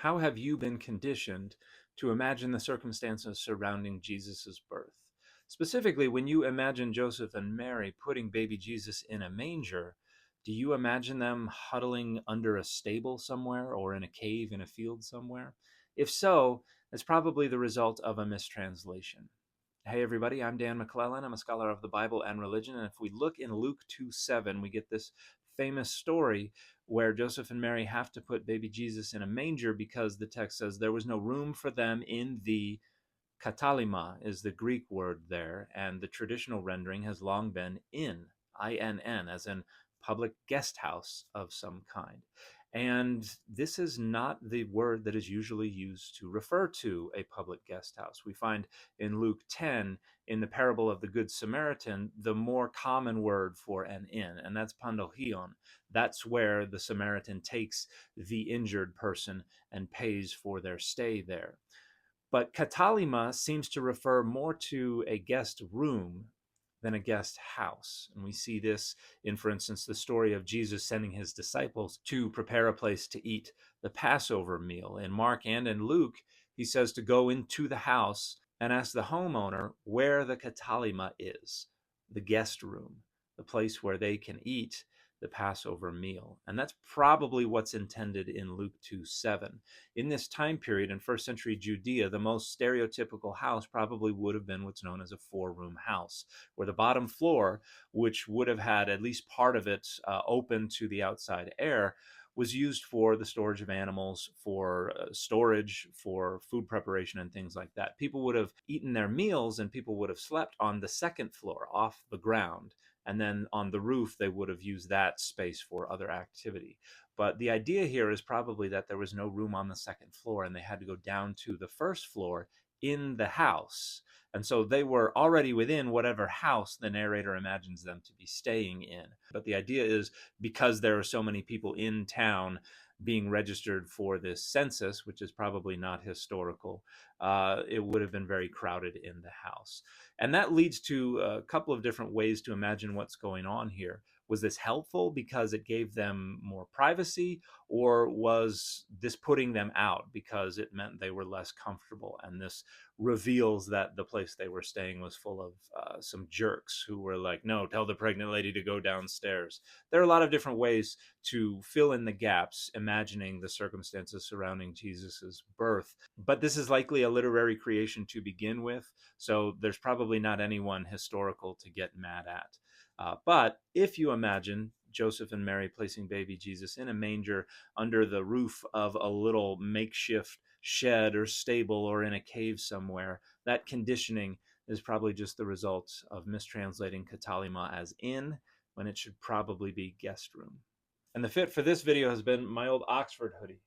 How have you been conditioned to imagine the circumstances surrounding Jesus' birth? Specifically, when you imagine Joseph and Mary putting baby Jesus in a manger, do you imagine them huddling under a stable somewhere or in a cave in a field somewhere? If so, it's probably the result of a mistranslation. Hey everybody, I'm Dan McClellan. I'm a scholar of the Bible and religion, and if we look in Luke 2:7, we get this famous story where Joseph and Mary have to put baby Jesus in a manger because the text says there was no room for them in the katalima is the Greek word there, and the traditional rendering has long been inn, I-N-N, as in public guest house of some kind. And this is not the word that is usually used to refer to a public guest house. We find in Luke 10, in the parable of the Good Samaritan, the more common word for an inn, and that's pandohion. That's where the Samaritan takes the injured person and pays for their stay there. But katalima seems to refer more to a guest room than a guest house. And we see this in, for instance, the story of Jesus sending his disciples to prepare a place to eat the Passover meal. In Mark and in Luke, he says to go into the house and ask the homeowner where the katalima is, the guest room, the place where they can eat the Passover meal. And that's probably what's intended in Luke 2:7. In this time period in first century Judea, the most stereotypical house probably would have been what's known as a four-room house, where the bottom floor, which would have had at least part of it open to the outside air, was used for the storage of animals, for storage, for food preparation, and things like that. People would have eaten their meals and people would have slept on the second floor off the ground. And then on the roof, they would have used that space for other activity. But the idea here is probably that there was no room on the second floor and they had to go down to the first floor in the house. And so they were already within whatever house the narrator imagines them to be staying in. But the idea is because there are so many people in town being registered for this census, which is probably not historical, it would have been very crowded in the house. And that leads to a couple of different ways to imagine what's going on here. Was this helpful because it gave them more privacy, or was this putting them out because it meant they were less comfortable? And this reveals that the place they were staying was full of some jerks who were like, no, tell the pregnant lady to go downstairs. There are a lot of different ways to fill in the gaps, imagining the circumstances surrounding Jesus's birth. But this is likely a literary creation to begin with, so there's probably not anyone historical to get mad at. But if you imagine Joseph and Mary placing baby Jesus in a manger under the roof of a little makeshift shed or stable or in a cave somewhere, that conditioning is probably just the result of mistranslating katalima as inn when it should probably be guest room. And the fit for this video has been my old Oxford hoodie.